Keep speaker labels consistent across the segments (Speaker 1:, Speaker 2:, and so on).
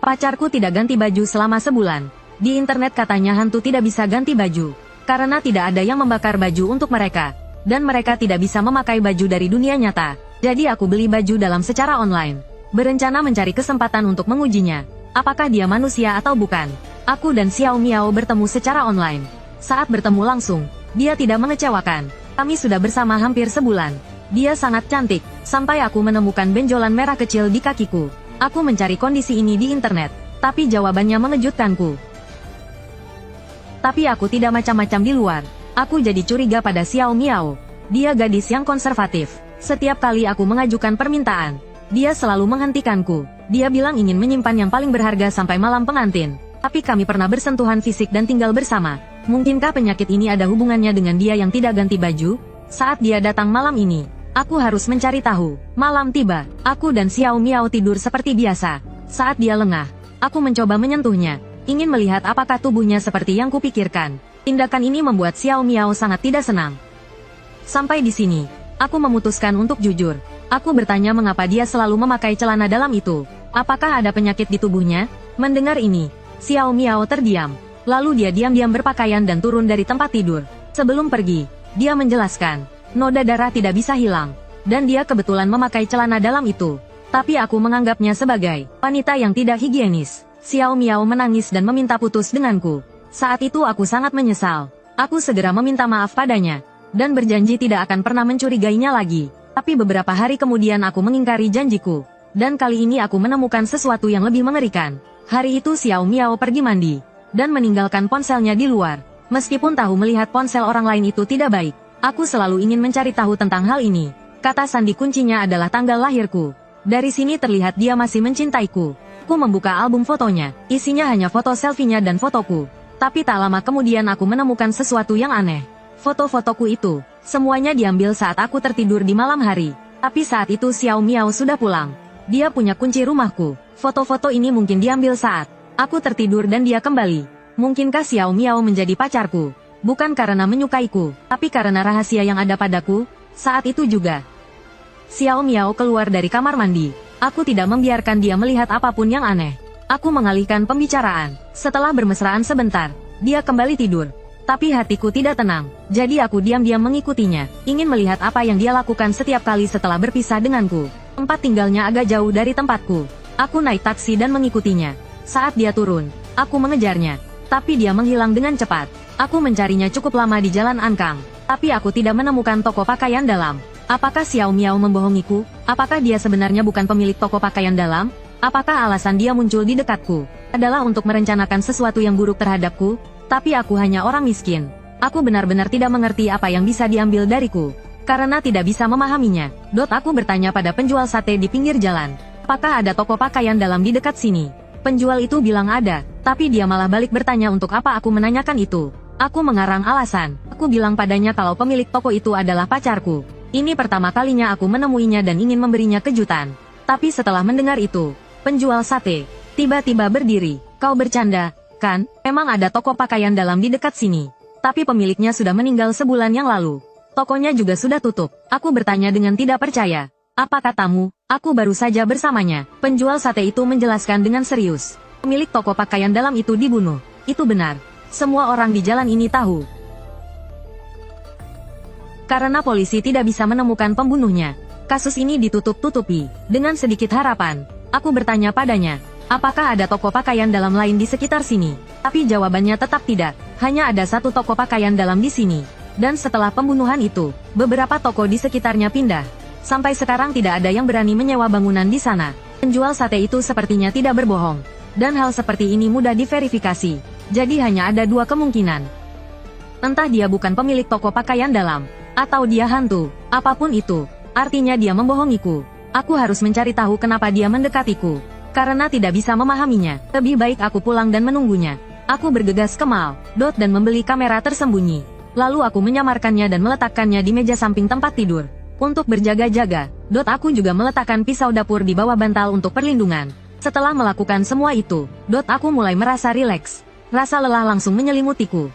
Speaker 1: Pacarku tidak ganti baju selama sebulan. Di internet katanya hantu tidak bisa ganti baju, karena tidak ada yang membakar baju untuk mereka. Dan mereka tidak bisa memakai baju dari dunia nyata. Jadi aku beli baju dalam secara online. Berencana mencari kesempatan untuk mengujinya. Apakah dia manusia atau bukan? Aku dan Xiao Miao bertemu secara online. Saat bertemu langsung, dia tidak mengecewakan. Kami sudah bersama hampir sebulan. Dia sangat cantik, sampai aku menemukan benjolan merah kecil di kakiku. Aku mencari kondisi ini di internet, tapi jawabannya mengejutkanku. Tapi aku tidak macam-macam di luar. Aku jadi curiga pada Xiao Miao. Dia gadis yang konservatif. Setiap kali aku mengajukan permintaan, dia selalu menghentikanku. Dia bilang ingin menyimpan yang paling berharga sampai malam pengantin. Tapi kami pernah bersentuhan fisik dan tinggal bersama. Mungkinkah penyakit ini ada hubungannya dengan dia yang tidak ganti baju? Saat dia datang malam ini, aku harus mencari tahu. Malam tiba, aku dan Xiao Miao tidur seperti biasa. Saat dia lengah, aku mencoba menyentuhnya, ingin melihat apakah tubuhnya seperti yang kupikirkan. Tindakan ini membuat Xiao Miao sangat tidak senang. Sampai di sini, aku memutuskan untuk jujur. Aku bertanya mengapa dia selalu memakai celana dalam itu. Apakah ada penyakit di tubuhnya? Mendengar ini, Xiao Miao terdiam. Lalu dia diam-diam berpakaian dan turun dari tempat tidur. Sebelum pergi, dia menjelaskan, noda darah tidak bisa hilang. Dan dia kebetulan memakai celana dalam itu. Tapi aku menganggapnya sebagai wanita yang tidak higienis. Xiao Miao menangis dan meminta putus denganku. Saat itu aku sangat menyesal. Aku segera meminta maaf padanya. Dan berjanji tidak akan pernah mencurigainya lagi. Tapi beberapa hari kemudian aku mengingkari janjiku. Dan kali ini aku menemukan sesuatu yang lebih mengerikan. Hari itu Xiao Miao pergi mandi. Dan meninggalkan ponselnya di luar. Meskipun tahu melihat ponsel orang lain itu tidak baik. Aku selalu ingin mencari tahu tentang hal ini. Kata sandi kuncinya adalah tanggal lahirku. Dari sini terlihat dia masih mencintaiku. Aku membuka album fotonya. Isinya hanya foto selfie-nya dan fotoku. Tapi tak lama kemudian aku menemukan sesuatu yang aneh. Foto-fotoku itu, semuanya diambil saat aku tertidur di malam hari. Tapi saat itu Xiao Miao sudah pulang. Dia punya kunci rumahku. Foto-foto ini mungkin diambil saat aku tertidur dan dia kembali. Mungkinkah Xiao Miao menjadi pacarku? Bukan karena menyukaiku, tapi karena rahasia yang ada padaku. Saat itu juga, Xiao Miao keluar dari kamar mandi. Aku tidak membiarkan dia melihat apapun yang aneh. Aku mengalihkan pembicaraan. Setelah bermesraan sebentar, dia kembali tidur. Tapi hatiku tidak tenang, jadi aku diam-diam mengikutinya, ingin melihat apa yang dia lakukan setiap kali setelah berpisah denganku. Tempat tinggalnya agak jauh dari tempatku. Aku naik taksi dan mengikutinya. Saat dia turun, aku mengejarnya. Tapi dia menghilang dengan cepat. Aku mencarinya cukup lama di Jalan Ankang. Tapi aku tidak menemukan toko pakaian dalam. Apakah Xiao Miao membohongiku? Apakah dia sebenarnya bukan pemilik toko pakaian dalam? Apakah alasan dia muncul di dekatku adalah untuk merencanakan sesuatu yang buruk terhadapku? Tapi aku hanya orang miskin. Aku benar-benar tidak mengerti apa yang bisa diambil dariku. Karena tidak bisa memahaminya. Aku bertanya pada penjual sate di pinggir jalan. Apakah ada toko pakaian dalam di dekat sini? Penjual itu bilang ada. Tapi dia malah balik bertanya untuk apa aku menanyakan itu. Aku mengarang alasan. Aku bilang padanya kalau pemilik toko itu adalah pacarku. Ini pertama kalinya aku menemuinya dan ingin memberinya kejutan. Tapi setelah mendengar itu, penjual sate tiba-tiba berdiri. Kau bercanda, kan? Memang ada toko pakaian dalam di dekat sini. Tapi pemiliknya sudah meninggal sebulan yang lalu. Tokonya juga sudah tutup. Aku bertanya dengan tidak percaya. Apa katamu? Aku baru saja bersamanya. Penjual sate itu menjelaskan dengan serius. Pemilik toko pakaian dalam itu dibunuh. Itu benar. Semua orang di jalan ini tahu. Karena polisi tidak bisa menemukan pembunuhnya, kasus ini ditutup-tutupi. Dengan sedikit harapan, aku bertanya padanya, apakah ada toko pakaian dalam lain di sekitar sini? Tapi jawabannya tetap tidak. Hanya ada satu toko pakaian dalam di sini. Dan setelah pembunuhan itu, beberapa toko di sekitarnya pindah. Sampai sekarang tidak ada yang berani menyewa bangunan di sana. Penjual sate itu sepertinya tidak berbohong. Dan hal seperti ini mudah diverifikasi. Jadi hanya ada dua kemungkinan. Entah dia bukan pemilik toko pakaian dalam, atau dia hantu. Apapun itu, artinya dia membohongiku. Aku harus mencari tahu kenapa dia mendekatiku. Karena tidak bisa memahaminya, lebih baik aku pulang dan menunggunya. Aku bergegas ke mall, dan membeli kamera tersembunyi. Lalu aku menyamarkannya dan meletakkannya di meja samping tempat tidur. Untuk berjaga-jaga, aku juga meletakkan pisau dapur di bawah bantal untuk perlindungan. Setelah melakukan semua itu, aku mulai merasa rileks. Rasa lelah langsung menyelimutiku.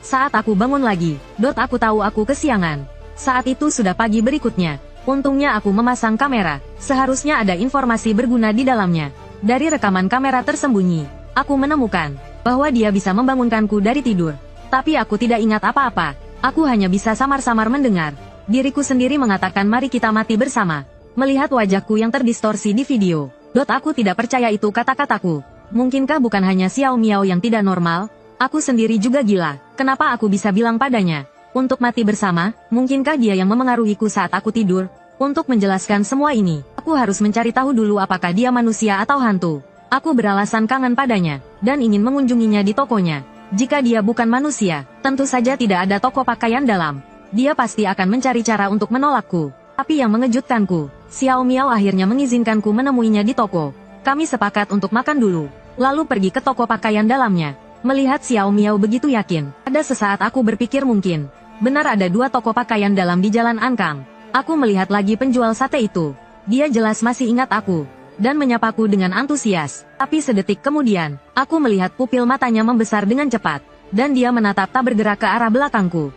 Speaker 1: Saat aku bangun lagi, aku tahu aku kesiangan. Saat itu sudah pagi berikutnya. Untungnya aku memasang kamera. Seharusnya ada informasi berguna di dalamnya. Dari rekaman kamera tersembunyi, aku menemukan bahwa dia bisa membangunkanku dari tidur. Tapi aku tidak ingat apa-apa. Aku hanya bisa samar-samar mendengar diriku sendiri mengatakan mari kita mati bersama. Melihat wajahku yang terdistorsi di video, aku tidak percaya itu kata-kataku. Mungkinkah bukan hanya Xiao Miao yang tidak normal? Aku sendiri juga gila. Kenapa aku bisa bilang padanya untuk mati bersama? Mungkinkah dia yang memengaruhiku saat aku tidur? Untuk menjelaskan semua ini, aku harus mencari tahu dulu apakah dia manusia atau hantu. Aku beralasan kangen padanya, dan ingin mengunjunginya di tokonya. Jika dia bukan manusia, tentu saja tidak ada toko pakaian dalam. Dia pasti akan mencari cara untuk menolakku. Tapi yang mengejutkanku, Xiao Miao akhirnya mengizinkanku menemuinya di toko. Kami sepakat untuk makan dulu, lalu pergi ke toko pakaian dalamnya. Melihat Xiao Miao begitu yakin, ada sesaat aku berpikir mungkin benar ada 2 toko pakaian dalam di Jalan Ankang. Aku melihat lagi penjual sate itu. Dia jelas masih ingat aku, dan menyapaku dengan antusias. Tapi sedetik kemudian, aku melihat pupil matanya membesar dengan cepat, dan dia menatap tak bergerak ke arah belakangku.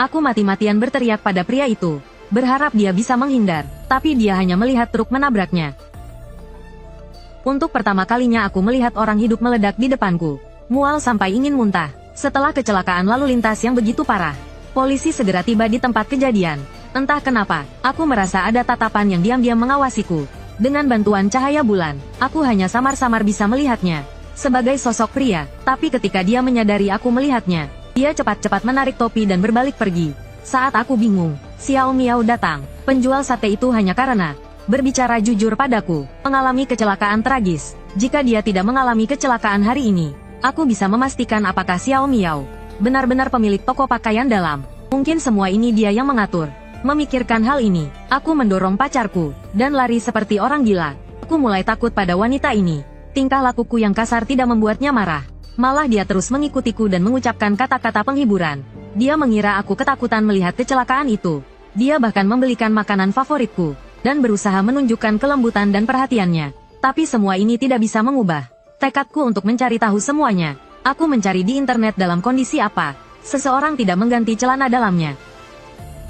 Speaker 1: Aku mati-matian berteriak pada pria itu, berharap dia bisa menghindar, tapi dia hanya melihat truk menabraknya. Untuk pertama kalinya aku melihat orang hidup meledak di depanku. Mual sampai ingin muntah. Setelah kecelakaan lalu lintas yang begitu parah, polisi segera tiba di tempat kejadian. Entah kenapa, aku merasa ada tatapan yang diam-diam mengawasiku. Dengan bantuan cahaya bulan, aku hanya samar-samar bisa melihatnya sebagai sosok pria, tapi ketika dia menyadari aku melihatnya, dia cepat-cepat menarik topi dan berbalik pergi. Saat aku bingung, Xiao Miao datang. Penjual sate itu hanya karena berbicara jujur padaku, mengalami kecelakaan tragis. Jika dia tidak mengalami kecelakaan hari ini, aku bisa memastikan apakah Xiao Miao benar-benar pemilik toko pakaian dalam. Mungkin semua ini dia yang mengatur. Memikirkan hal ini, aku mendorong pacarku dan lari seperti orang gila. Aku mulai takut pada wanita ini. Tingkah lakuku yang kasar tidak membuatnya marah. Malah dia terus mengikutiku dan mengucapkan kata-kata penghiburan. Dia mengira aku ketakutan melihat kecelakaan itu. Dia bahkan membelikan makanan favoritku, dan berusaha menunjukkan kelembutan dan perhatiannya. Tapi semua ini tidak bisa mengubah tekadku untuk mencari tahu semuanya. Aku mencari di internet dalam kondisi apa seseorang tidak mengganti celana dalamnya.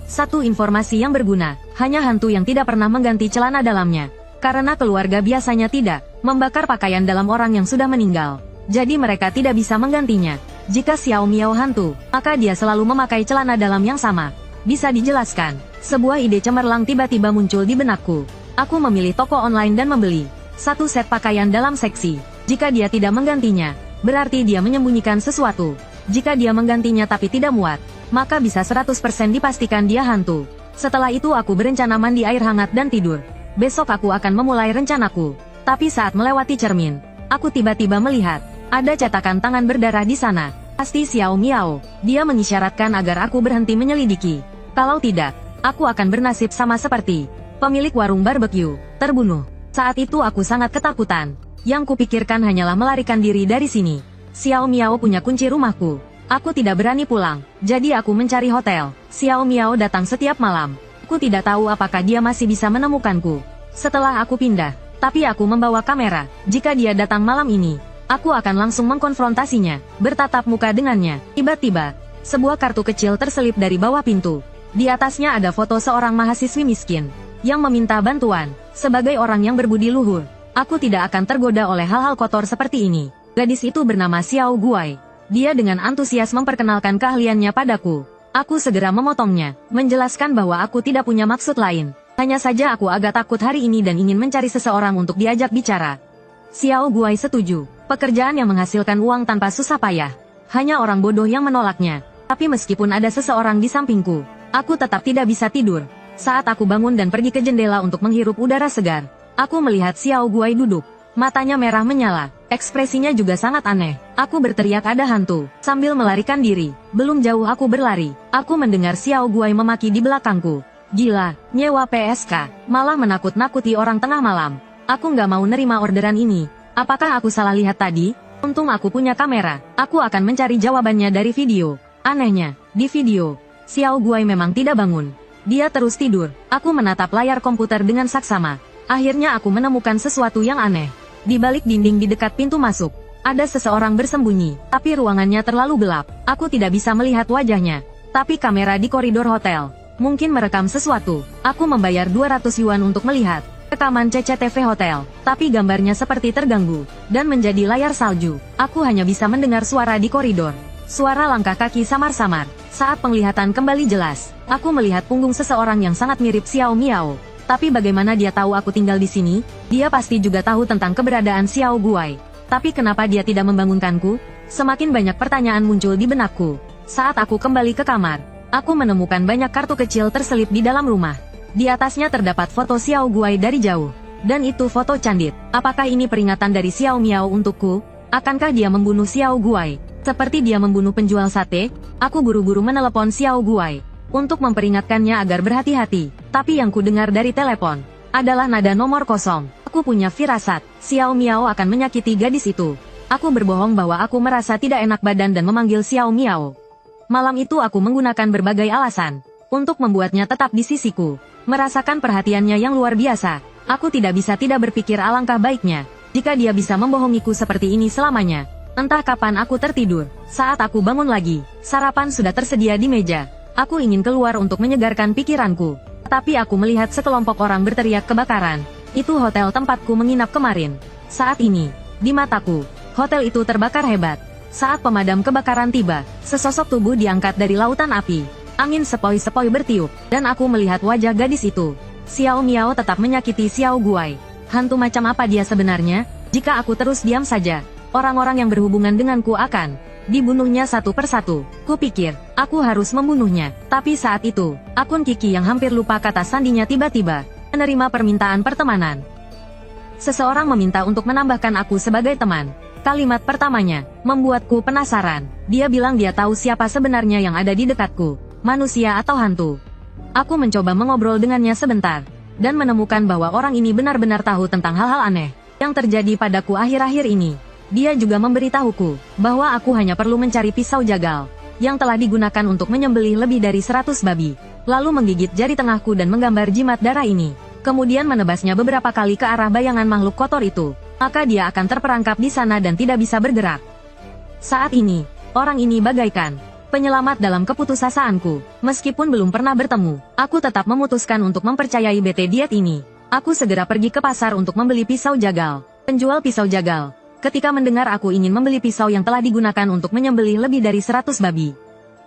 Speaker 1: Satu informasi yang berguna, hanya hantu yang tidak pernah mengganti celana dalamnya. Karena keluarga biasanya tidak membakar pakaian dalam orang yang sudah meninggal. Jadi mereka tidak bisa menggantinya. Jika Xiao Miao hantu, maka dia selalu memakai celana dalam yang sama. Bisa dijelaskan? Sebuah ide cemerlang tiba-tiba muncul di benakku. Aku memilih toko online dan membeli 1 set pakaian dalam seksi. Jika dia tidak menggantinya, berarti dia menyembunyikan sesuatu. Jika dia menggantinya tapi tidak muat, maka bisa 100% dipastikan dia hantu. Setelah itu aku berencana mandi air hangat dan tidur. Besok aku akan memulai rencanaku. Tapi saat melewati cermin, aku tiba-tiba melihat ada cetakan tangan berdarah di sana. Pasti Xiao Miao. Dia mengisyaratkan agar aku berhenti menyelidiki. Kalau tidak, aku akan bernasib sama seperti pemilik warung barbecue, terbunuh. Saat itu aku sangat ketakutan. Yang kupikirkan hanyalah melarikan diri dari sini. Xiao Miao punya kunci rumahku. Aku tidak berani pulang, jadi aku mencari hotel. Xiao Miao datang setiap malam. Aku tidak tahu apakah dia masih bisa menemukanku setelah aku pindah. Tapi aku membawa kamera. Jika dia datang malam ini, aku akan langsung mengkonfrontasinya, bertatap muka dengannya. Tiba-tiba, sebuah kartu kecil terselip dari bawah pintu. Di atasnya ada foto seorang mahasiswi miskin yang meminta bantuan. Sebagai orang yang berbudi luhur, aku tidak akan tergoda oleh hal-hal kotor seperti ini. Gadis itu bernama Xiao Guai. Dia dengan antusias memperkenalkan keahliannya padaku. Aku segera memotongnya, menjelaskan bahwa aku tidak punya maksud lain. Hanya saja aku agak takut hari ini dan ingin mencari seseorang untuk diajak bicara. Xiao Guai setuju. Pekerjaan yang menghasilkan uang tanpa susah payah. Hanya orang bodoh yang menolaknya. Tapi meskipun ada seseorang di sampingku, aku tetap tidak bisa tidur. Saat aku bangun dan pergi ke jendela untuk menghirup udara segar, aku melihat Xiao Guai duduk. Matanya merah menyala. Ekspresinya juga sangat aneh. Aku berteriak ada hantu, sambil melarikan diri. Belum jauh aku berlari, aku mendengar Xiao Guai memaki di belakangku. Gila, nyewa PSK, malah menakut-nakuti orang tengah malam. Aku nggak mau nerima orderan ini. Apakah aku salah lihat tadi? Untung aku punya kamera. Aku akan mencari jawabannya dari video. Anehnya, di video, Xiao Guai memang tidak bangun. Dia terus tidur. Aku menatap layar komputer dengan saksama. Akhirnya aku menemukan sesuatu yang aneh. Di balik dinding di dekat pintu masuk, ada seseorang bersembunyi, tapi ruangannya terlalu gelap. Aku tidak bisa melihat wajahnya. Tapi kamera di koridor hotel mungkin merekam sesuatu. Aku membayar 200 yuan untuk melihat. Rekaman CCTV hotel, tapi gambarnya seperti terganggu, dan menjadi layar salju. Aku hanya bisa mendengar suara di koridor. Suara langkah kaki samar-samar. Saat penglihatan kembali jelas, aku melihat punggung seseorang yang sangat mirip Xiao Miao. Tapi bagaimana dia tahu aku tinggal di sini? Dia pasti juga tahu tentang keberadaan Xiao Guai. Tapi kenapa dia tidak membangunkanku? Semakin banyak pertanyaan muncul di benakku. Saat aku kembali ke kamar, aku menemukan banyak kartu kecil terselip di dalam rumah. Di atasnya terdapat foto Xiao Guai dari jauh. Dan itu foto candid. Apakah ini peringatan dari Xiao Miao untukku? Akankah dia membunuh Xiao Guai? Seperti dia membunuh penjual sate, aku buru-buru menelepon Xiao Guai untuk memperingatkannya agar berhati-hati. Tapi yang ku dengar dari telepon adalah nada nomor kosong. Aku punya firasat, Xiao Miao akan menyakiti gadis itu. Aku berbohong bahwa aku merasa tidak enak badan dan memanggil Xiao Miao. Malam itu aku menggunakan berbagai alasan untuk membuatnya tetap di sisiku. Merasakan perhatiannya yang luar biasa, aku tidak bisa tidak berpikir alangkah baiknya jika dia bisa membohongiku seperti ini selamanya. Entah kapan aku tertidur, saat aku bangun lagi, sarapan sudah tersedia di meja. Aku ingin keluar untuk menyegarkan pikiranku, tapi aku melihat sekelompok orang berteriak kebakaran. Itu hotel tempatku menginap kemarin. Saat ini, di mataku, hotel itu terbakar hebat. Saat pemadam kebakaran tiba, sesosok tubuh diangkat dari lautan api. Angin sepoi-sepoi bertiup, dan aku melihat wajah gadis itu. Xiao Miao tetap menyakiti Xiao Guai. Hantu macam apa dia sebenarnya? Jika aku terus diam saja, orang-orang yang berhubungan denganku akan dibunuhnya satu persatu. Kupikir, aku harus membunuhnya. Tapi saat itu, akun Kiki yang hampir lupa kata sandinya tiba-tiba menerima permintaan pertemanan. Seseorang meminta untuk menambahkan aku sebagai teman. Kalimat pertamanya membuatku penasaran. Dia bilang dia tahu siapa sebenarnya yang ada di dekatku, manusia atau hantu. Aku mencoba mengobrol dengannya sebentar, dan menemukan bahwa orang ini benar-benar tahu tentang hal-hal aneh yang terjadi padaku akhir-akhir ini. Dia juga memberitahuku bahwa aku hanya perlu mencari pisau jagal yang telah digunakan untuk menyembelih lebih dari 100 babi, lalu menggigit jari tengahku dan menggambar jimat darah ini, kemudian menebasnya beberapa kali ke arah bayangan makhluk kotor itu. Maka dia akan terperangkap di sana dan tidak bisa bergerak. Saat ini, orang ini bagaikan penyelamat dalam keputusasaanku. Meskipun belum pernah bertemu, aku tetap memutuskan untuk mempercayai BT Diet ini. Aku segera pergi ke pasar untuk membeli pisau jagal. Penjual pisau jagal, ketika mendengar aku ingin membeli pisau yang telah digunakan untuk menyembelih lebih dari 100 babi,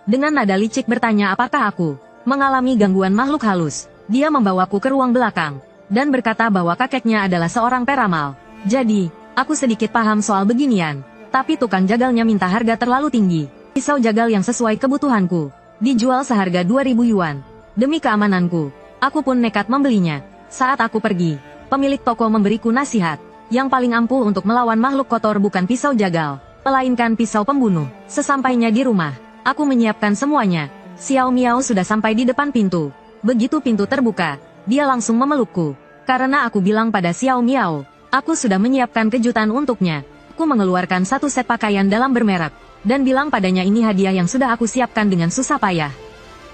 Speaker 1: dengan nada licik bertanya apakah aku mengalami gangguan makhluk halus. Dia membawaku ke ruang belakang, dan berkata bahwa kakeknya adalah seorang peramal. Jadi, aku sedikit paham soal beginian, tapi tukang jagalnya minta harga terlalu tinggi. Pisau jagal yang sesuai kebutuhanku dijual seharga 2.000 yuan. Demi keamananku, aku pun nekat membelinya. Saat aku pergi, pemilik toko memberiku nasihat. Yang paling ampuh untuk melawan makhluk kotor bukan pisau jagal, melainkan pisau pembunuh. Sesampainya di rumah, aku menyiapkan semuanya. Xiao Miao sudah sampai di depan pintu. Begitu pintu terbuka, dia langsung memelukku. Karena aku bilang pada Xiao Miao, aku sudah menyiapkan kejutan untuknya. Aku mengeluarkan satu set pakaian dalam bermerek, dan bilang padanya ini hadiah yang sudah aku siapkan dengan susah payah.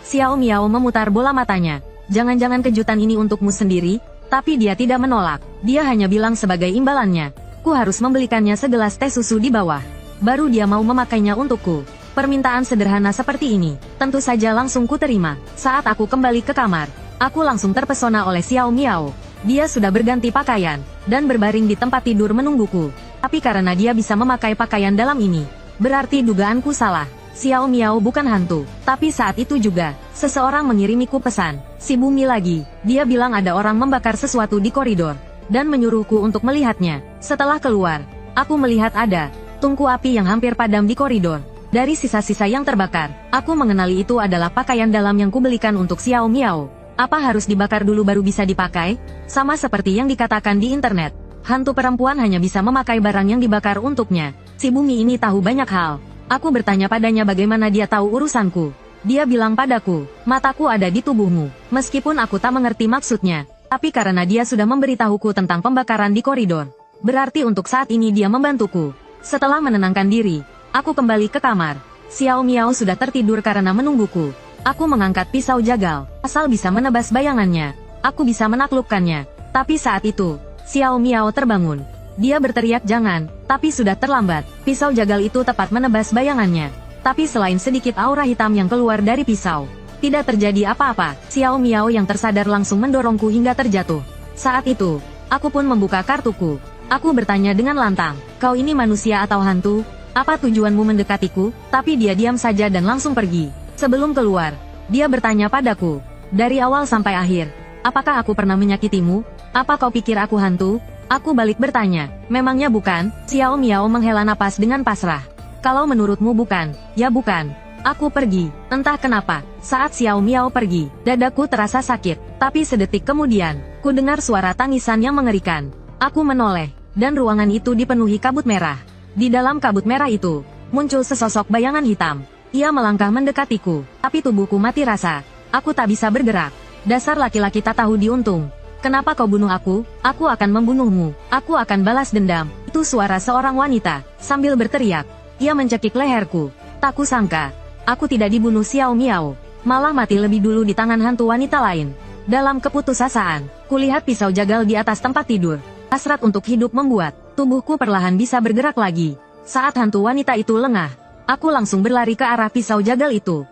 Speaker 1: Xiao Miao memutar bola matanya. Jangan-jangan kejutan ini untukmu sendiri? Tapi dia tidak menolak. Dia hanya bilang sebagai imbalannya, ku harus membelikannya segelas teh susu di bawah. Baru dia mau memakainya untukku. Permintaan sederhana seperti ini, tentu saja langsung ku terima. Saat aku kembali ke kamar, aku langsung terpesona oleh Xiao Miao. Dia sudah berganti pakaian, dan berbaring di tempat tidur menungguku. Tapi karena dia bisa memakai pakaian dalam ini, berarti dugaanku salah. Xiao Miao bukan hantu. Tapi saat itu juga, seseorang mengirimiku pesan. Si Bumi lagi. Dia bilang ada orang membakar sesuatu di koridor, dan menyuruhku untuk melihatnya. Setelah keluar, aku melihat ada tungku api yang hampir padam di koridor. Dari sisa-sisa yang terbakar, aku mengenali itu adalah pakaian dalam yang kubelikan untuk Xiao Miao. Apa harus dibakar dulu baru bisa dipakai? Sama seperti yang dikatakan di internet, hantu perempuan hanya bisa memakai barang yang dibakar untuknya. Si Bumi ini tahu banyak hal. Aku bertanya padanya bagaimana dia tahu urusanku. Dia bilang padaku, mataku ada di tubuhmu. Meskipun aku tak mengerti maksudnya, tapi karena dia sudah memberitahuku tentang pembakaran di koridor, berarti untuk saat ini dia membantuku. Setelah menenangkan diri, aku kembali ke kamar. Xiao Miao sudah tertidur karena menungguku. Aku mengangkat pisau jagal, asal bisa menebas bayangannya. Aku bisa menaklukkannya. Tapi saat itu, Xiao Miao terbangun. Dia berteriak jangan, tapi sudah terlambat. Pisau jagal itu tepat menebas bayangannya. Tapi selain sedikit aura hitam yang keluar dari pisau, tidak terjadi apa-apa. Xiao Miao yang tersadar langsung mendorongku hingga terjatuh. Saat itu, aku pun membuka kartuku. Aku bertanya dengan lantang, kau ini manusia atau hantu? Apa tujuanmu mendekatiku? Tapi dia diam saja dan langsung pergi. Sebelum keluar, dia bertanya padaku, dari awal sampai akhir, apakah aku pernah menyakitimu? Apa kau pikir aku hantu? Aku balik bertanya, memangnya bukan? Xiao Miao menghela napas dengan pasrah. Kalau menurutmu bukan, ya bukan. Aku pergi. Entah kenapa, saat Xiao Miao pergi, dadaku terasa sakit. Tapi sedetik kemudian, ku dengar suara tangisan yang mengerikan. Aku menoleh, dan ruangan itu dipenuhi kabut merah. Di dalam kabut merah itu, muncul sesosok bayangan hitam. Ia melangkah mendekatiku, tapi tubuhku mati rasa. Aku tak bisa bergerak. Dasar laki-laki tak tahu diuntung. Kenapa kau bunuh aku? Aku akan membunuhmu. Aku akan balas dendam. Itu suara seorang wanita, sambil berteriak. Ia mencekik leherku. Tak kusangka, aku tidak dibunuh Xiao Miao. Malah mati lebih dulu di tangan hantu wanita lain. Dalam keputusasaan, kulihat pisau jagal di atas tempat tidur. Hasrat untuk hidup membuat tubuhku perlahan bisa bergerak lagi. Saat hantu wanita itu lengah, aku langsung berlari ke arah pisau jagal itu.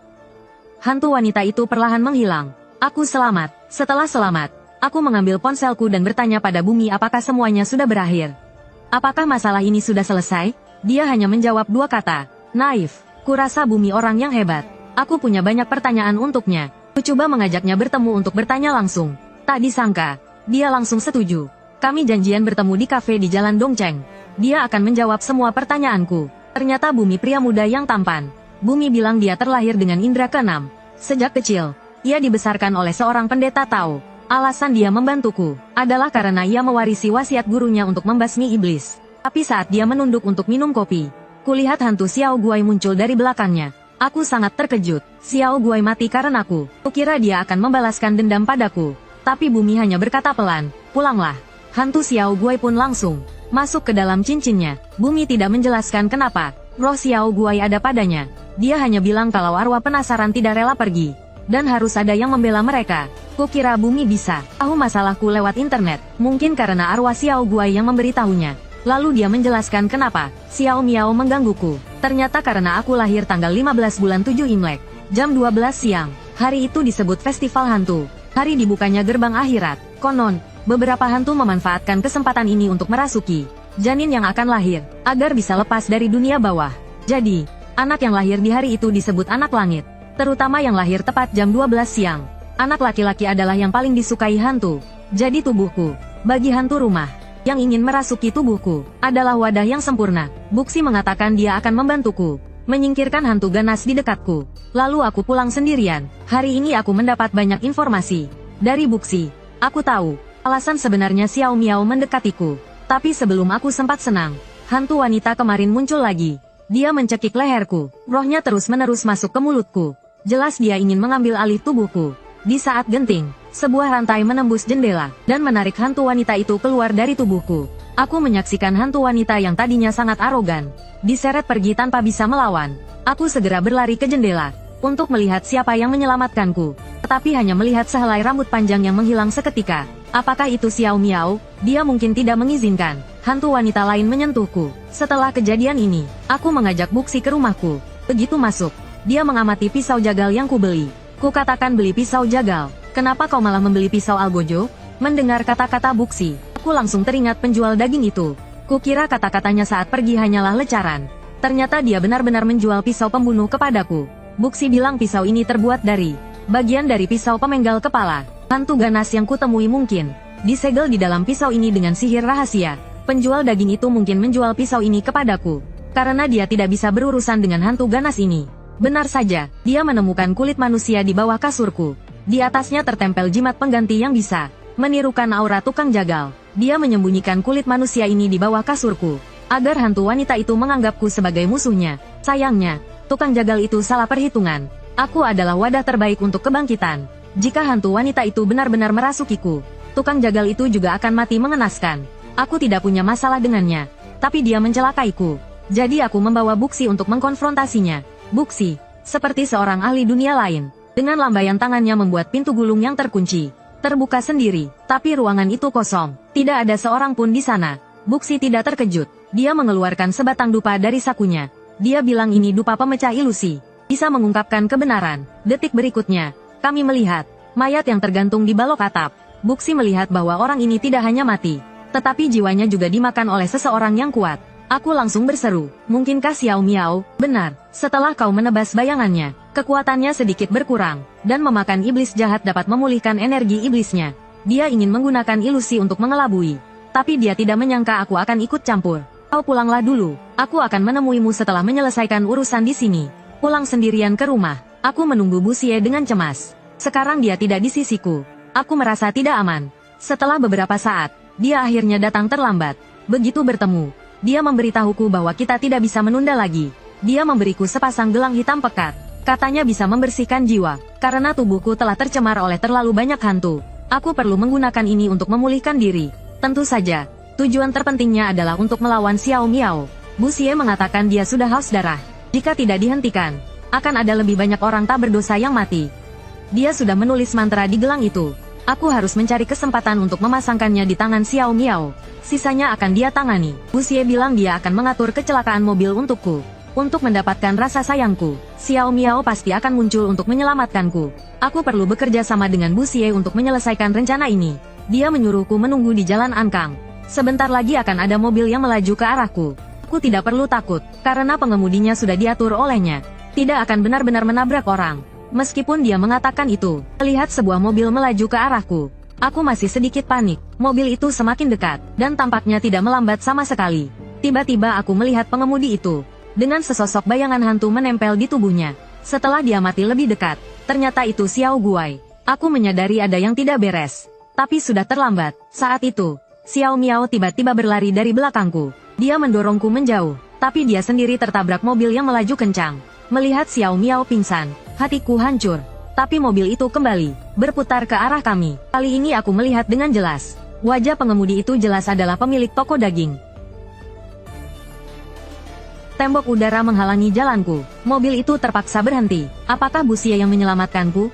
Speaker 1: Hantu wanita itu perlahan menghilang. Aku selamat. Setelah selamat, aku mengambil ponselku dan bertanya pada Bumi apakah semuanya sudah berakhir. Apakah masalah ini sudah selesai? Dia hanya menjawab 2 kata, naif. Kurasa Bumi orang yang hebat. Aku punya banyak pertanyaan untuknya. Ku coba mengajaknya bertemu untuk bertanya langsung. Tak disangka, dia langsung setuju. Kami janjian bertemu di kafe di Jalan Dongcheng. Dia akan menjawab semua pertanyaanku. Ternyata Bumi pria muda yang tampan. Bumi bilang dia terlahir dengan indera keenam. Sejak kecil, ia dibesarkan oleh seorang pendeta Tao. Alasan dia membantuku adalah karena ia mewarisi wasiat gurunya untuk membasmi iblis. Tapi saat dia menunduk untuk minum kopi, kulihat hantu Xiao Guai muncul dari belakangnya. Aku sangat terkejut. Xiao Guai mati karenaku. Kukira dia akan membalaskan dendam padaku. Tapi Bumi hanya berkata pelan, pulanglah. Hantu Xiao Guai pun langsung masuk ke dalam cincinnya. Bumi tidak menjelaskan kenapa roh Xiao Guai ada padanya. Dia hanya bilang kalau arwah penasaran tidak rela pergi, dan harus ada yang membela mereka. Kukira Bumi bisa tahu masalahku lewat internet. Mungkin karena arwah Xiao Guai yang memberitahunya. Lalu dia menjelaskan kenapa Xiao Miao menggangguku. Ternyata karena aku lahir tanggal 15 bulan 7 Imlek, jam 12 siang. Hari itu disebut festival hantu. Hari dibukanya gerbang akhirat. Konon, beberapa hantu memanfaatkan kesempatan ini untuk merasuki janin yang akan lahir, agar bisa lepas dari dunia bawah. Jadi, anak yang lahir di hari itu disebut anak langit. Terutama yang lahir tepat jam 12 siang. Anak laki-laki adalah yang paling disukai hantu. Jadi tubuhku, bagi hantu rumah yang ingin merasuki tubuhku, adalah wadah yang sempurna. Buxi mengatakan dia akan membantuku menyingkirkan hantu ganas di dekatku. Lalu aku pulang sendirian. Hari ini aku mendapat banyak informasi dari Buxi. Aku tahu alasan sebenarnya Xiao Miao mendekatiku. Tapi sebelum aku sempat senang, hantu wanita kemarin muncul lagi. Dia mencekik leherku. Rohnya terus-menerus masuk ke mulutku. Jelas dia ingin mengambil alih tubuhku. Di saat genting, sebuah rantai menembus jendela dan menarik hantu wanita itu keluar dari tubuhku. Aku menyaksikan hantu wanita yang tadinya sangat arogan diseret pergi tanpa bisa melawan. Aku segera berlari ke jendela untuk melihat siapa yang menyelamatkanku. Tetapi hanya melihat sehelai rambut panjang yang menghilang seketika. Apakah itu Xiao Miao? Dia mungkin tidak mengizinkan hantu wanita lain menyentuhku. Setelah kejadian ini, aku mengajak Buxi ke rumahku. Begitu masuk, dia mengamati pisau jagal yang kubeli. Kukatakan beli pisau jagal. Kenapa kau malah membeli pisau algojo? Mendengar kata-kata Buxi, aku langsung teringat penjual daging itu. Kukira kata-katanya saat pergi hanyalah lecaran. Ternyata dia benar-benar menjual pisau pembunuh kepadaku. Buxi bilang pisau ini terbuat dari bagian dari pisau pemenggal kepala. Hantu ganas yang kutemui mungkin disegel di dalam pisau ini dengan sihir rahasia. Penjual daging itu mungkin menjual pisau ini kepadaku karena dia tidak bisa berurusan dengan hantu ganas ini. Benar saja, dia menemukan kulit manusia di bawah kasurku. Di atasnya tertempel jimat pengganti yang bisa menirukan aura tukang jagal. Dia menyembunyikan kulit manusia ini di bawah kasurku agar hantu wanita itu menganggapku sebagai musuhnya. Sayangnya, tukang jagal itu salah perhitungan. Aku adalah wadah terbaik untuk kebangkitan. Jika hantu wanita itu benar-benar merasukiku, tukang jagal itu juga akan mati mengenaskan. Aku tidak punya masalah dengannya, tapi dia mencelakaiku. Jadi aku membawa Buxi untuk mengkonfrontasinya. Buxi, seperti seorang ahli dunia lain, dengan lambaian tangannya membuat pintu gulung yang terkunci terbuka sendiri, tapi ruangan itu kosong. Tidak ada seorang pun di sana. Buxi tidak terkejut. Dia mengeluarkan sebatang dupa dari sakunya. Dia bilang ini dupa pemecah ilusi. Bisa mengungkapkan kebenaran. Detik berikutnya, kami melihat mayat yang tergantung di balok atap. Buxi melihat bahwa orang ini tidak hanya mati, tetapi jiwanya juga dimakan oleh seseorang yang kuat. Aku langsung berseru, mungkinkah Xiao Miao, benar, setelah kau menebas bayangannya, kekuatannya sedikit berkurang, dan memakan iblis jahat dapat memulihkan energi iblisnya. Dia ingin menggunakan ilusi untuk mengelabui, tapi dia tidak menyangka aku akan ikut campur. Kau pulanglah dulu, aku akan menemuimu setelah menyelesaikan urusan di sini. Pulang sendirian ke rumah, aku menunggu Bu Xie dengan cemas. Sekarang dia tidak di sisiku. Aku merasa tidak aman. Setelah beberapa saat, dia akhirnya datang terlambat. Begitu bertemu, dia memberitahuku bahwa kita tidak bisa menunda lagi. Dia memberiku sepasang gelang hitam pekat. Katanya bisa membersihkan jiwa, karena tubuhku telah tercemar oleh terlalu banyak hantu. Aku perlu menggunakan ini untuk memulihkan diri. Tentu saja, tujuan terpentingnya adalah untuk melawan Xiao Miao. Bu Xie mengatakan dia sudah haus darah. Jika tidak dihentikan, akan ada lebih banyak orang tak berdosa yang mati. Dia sudah menulis mantra di gelang itu. Aku harus mencari kesempatan untuk memasangkannya di tangan Xiao Miao. Sisanya akan dia tangani. Bu Xie bilang dia akan mengatur kecelakaan mobil untukku. Untuk mendapatkan rasa sayangku, Xiao Miao pasti akan muncul untuk menyelamatkanku. Aku perlu bekerja sama dengan Bu Xie untuk menyelesaikan rencana ini. Dia menyuruhku menunggu di jalan Ankang. Sebentar lagi akan ada mobil yang melaju ke arahku. Aku tidak perlu takut, karena pengemudinya sudah diatur olehnya. Tidak akan benar-benar menabrak orang. Meskipun dia mengatakan itu, melihat sebuah mobil melaju ke arahku. Aku masih sedikit panik. Mobil itu semakin dekat, dan tampaknya tidak melambat sama sekali. Tiba-tiba aku melihat pengemudi itu, dengan sesosok bayangan hantu menempel di tubuhnya. Setelah dia mati lebih dekat, ternyata itu Xiao Guai. Aku menyadari ada yang tidak beres. Tapi sudah terlambat. Saat itu, Xiao Miao tiba-tiba berlari dari belakangku. Dia mendorongku menjauh, tapi dia sendiri tertabrak mobil yang melaju kencang. Melihat Xiao Miao pingsan, hatiku hancur. Tapi mobil itu kembali, berputar ke arah kami. Kali ini aku melihat dengan jelas. Wajah pengemudi itu jelas adalah pemilik toko daging. Tembok udara menghalangi jalanku. Mobil itu terpaksa berhenti. Apakah Bu Xie yang menyelamatkanku?